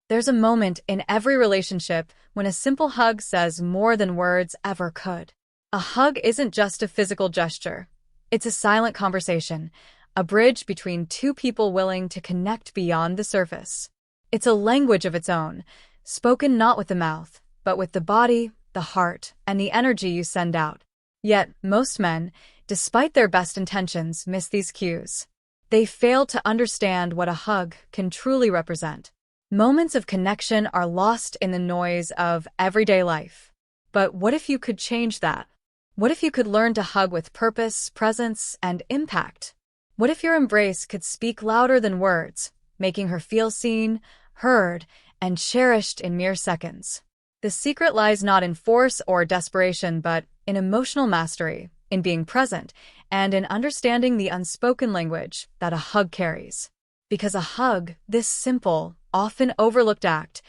There's a moment in every relationship when a simple hug says more than words ever could. A hug isn't just a physical gesture. It's a silent conversation, a bridge between two people willing to connect beyond the surface. It's a language of its own, spoken not with the mouth, but with the body, the heart, and the energy you send out. Yet, most men, despite their best intentions, miss these cues. They fail to understand what a hug can truly represent. Moments of connection are lost in the noise of everyday life. But what if you could change that? What if you could learn to hug with purpose, presence, and impact? What if your embrace could speak louder than words, making her feel seen, heard, and cherished in mere seconds? The secret lies not in force or desperation, but in emotional mastery, in being present, and in understanding the unspoken language that a hug carries. Because a hug, this simple, often overlooked act,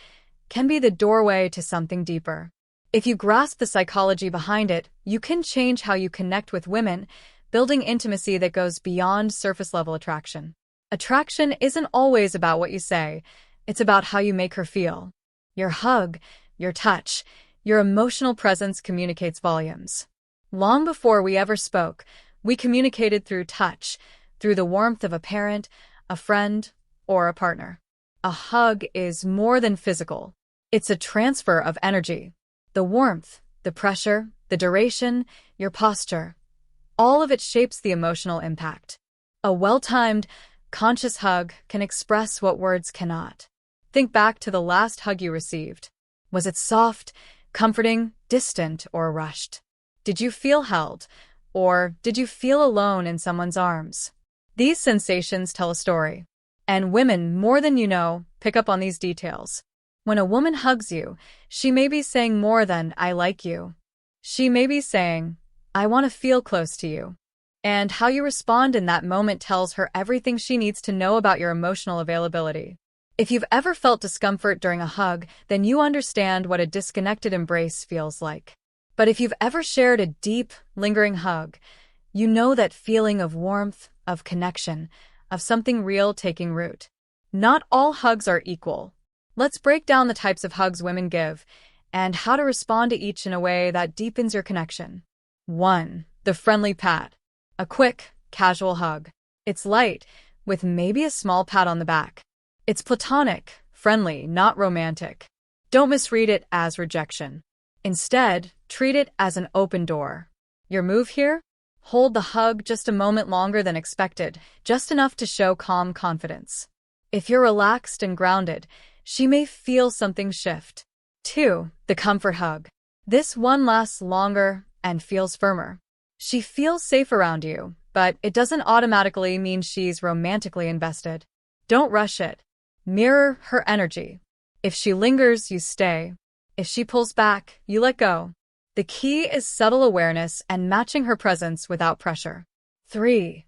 can be the doorway to something deeper. If you grasp the psychology behind it, you can change how you connect with women, building intimacy that goes beyond surface-level attraction. Attraction isn't always about what you say, it's about how you make her feel. Your hug, your touch, your emotional presence communicates volumes. Long before we ever spoke, we communicated through touch, through the warmth of a parent, a friend, or a partner. A hug is more than physical. It's a transfer of energy. The warmth, the pressure, the duration, your posture, all of it shapes the emotional impact. A well-timed, conscious hug can express what words cannot. Think back to the last hug you received. Was it soft, comforting, distant, or rushed? Did you feel held, or did you feel alone in someone's arms? These sensations tell a story. And women, more than you know, pick up on these details. When a woman hugs you, she may be saying more than, "I like you." She may be saying, "I want to feel close to you." And how you respond in that moment tells her everything she needs to know about your emotional availability. If you've ever felt discomfort during a hug, then you understand what a disconnected embrace feels like. But if you've ever shared a deep, lingering hug, you know that feeling of warmth, of connection, of something real taking root. Not all hugs are equal. Let's break down the types of hugs women give and how to respond to each in a way that deepens your connection. 1. The friendly pat. A quick, casual hug. It's light, with maybe a small pat on the back. It's platonic, friendly, not romantic. Don't misread it as rejection. Instead, treat it as an open door. Your move here? Hold the hug just a moment longer than expected, just enough to show calm confidence. If you're relaxed and grounded, she may feel something shift. 2. The comfort hug. This one lasts longer and feels firmer. She feels safe around you, but it doesn't automatically mean she's romantically invested. Don't rush it. Mirror her energy. If she lingers, you stay. If she pulls back, you let go. The key is subtle awareness and matching her presence without pressure. 3.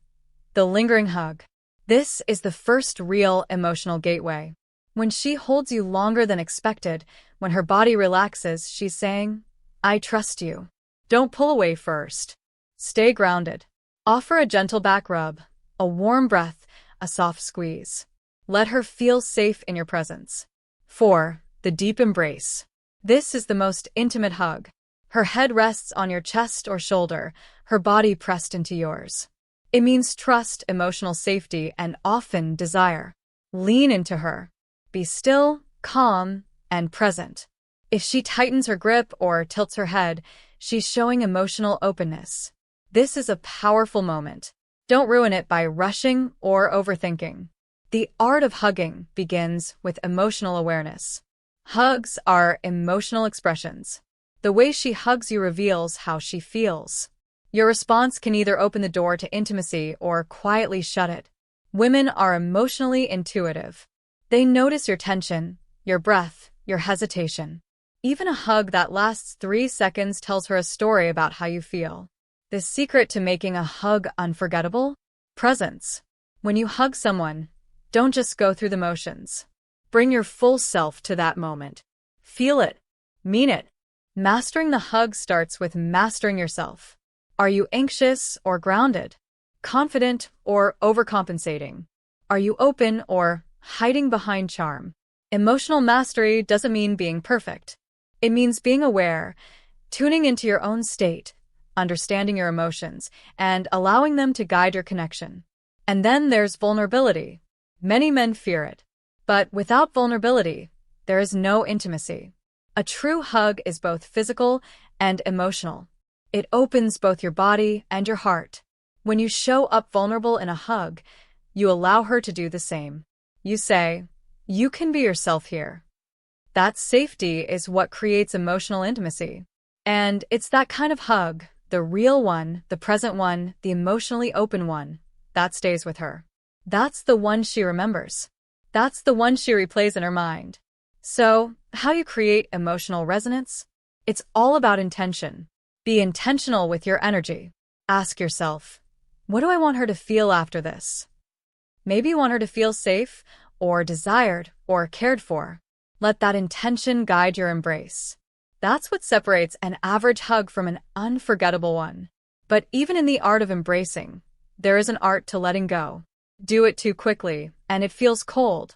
The lingering hug. This is the first real emotional gateway. When she holds you longer than expected, when her body relaxes, she's saying, "I trust you." Don't pull away first. Stay grounded. Offer a gentle back rub, a warm breath, a soft squeeze. Let her feel safe in your presence. 4. The deep embrace. This is the most intimate hug. Her head rests on your chest or shoulder, her body pressed into yours. It means trust, emotional safety, and often desire. Lean into her. Be still, calm, and present. If she tightens her grip or tilts her head, she's showing emotional openness. This is a powerful moment. Don't ruin it by rushing or overthinking. The art of hugging begins with emotional awareness. Hugs are emotional expressions. The way she hugs you reveals how she feels. Your response can either open the door to intimacy or quietly shut it. Women are emotionally intuitive. They notice your tension, your breath, your hesitation. Even a hug that lasts 3 seconds tells her a story about how you feel. The secret to making a hug unforgettable? Presence. When you hug someone, don't just go through the motions. Bring your full self to that moment. Feel it. Mean it. Mastering the hug starts with mastering yourself. Are you anxious or grounded? Confident or overcompensating? Are you open or hiding behind charm? Emotional mastery doesn't mean being perfect. It means being aware, tuning into your own state, understanding your emotions, and allowing them to guide your connection. And then there's vulnerability. Many men fear it. But without vulnerability, there is no intimacy. A true hug is both physical and emotional. It opens both your body and your heart. When you show up vulnerable in a hug, you allow her to do the same. You say, "You can be yourself here." That safety is what creates emotional intimacy. And it's that kind of hug, the real one, the present one, the emotionally open one, that stays with her. That's the one she remembers. That's the one she replays in her mind. So, how you create emotional resonance? It's all about intention. Be intentional with your energy. Ask yourself, what do I want her to feel after this? Maybe you want her to feel safe, or desired, or cared for. Let that intention guide your embrace. That's what separates an average hug from an unforgettable one. But even in the art of embracing, there is an art to letting go. Do it too quickly, and it feels cold.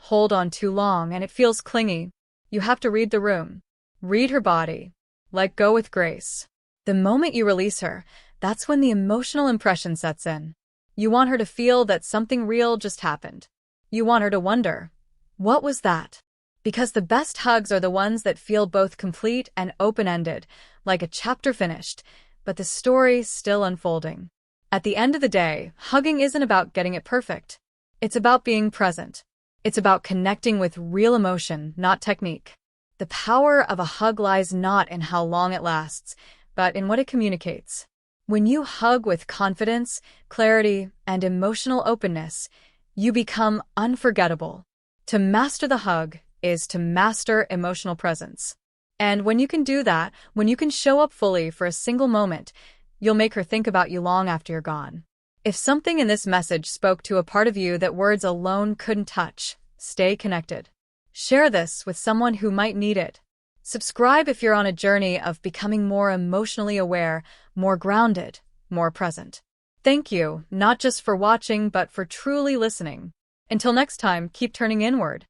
Hold on too long, and it feels clingy. You have to read the room. Read her body. Let go with grace. The moment you release her, that's when the emotional impression sets in. You want her to feel that something real just happened. You want her to wonder, what was that? Because the best hugs are the ones that feel both complete and open-ended, like a chapter finished, but the story still unfolding. At the end of the day, hugging isn't about getting it perfect. It's about being present. It's about connecting with real emotion, not technique. The power of a hug lies not in how long it lasts, but in what it communicates. When you hug with confidence, clarity, and emotional openness, you become unforgettable. To master the hug is to master emotional presence. And when you can do that, when you can show up fully for a single moment, you'll make her think about you long after you're gone. If something in this message spoke to a part of you that words alone couldn't touch, stay connected. Share this with someone who might need it. Subscribe if you're on a journey of becoming more emotionally aware, more grounded, more present. Thank you, not just for watching, but for truly listening. Until next time, keep turning inward.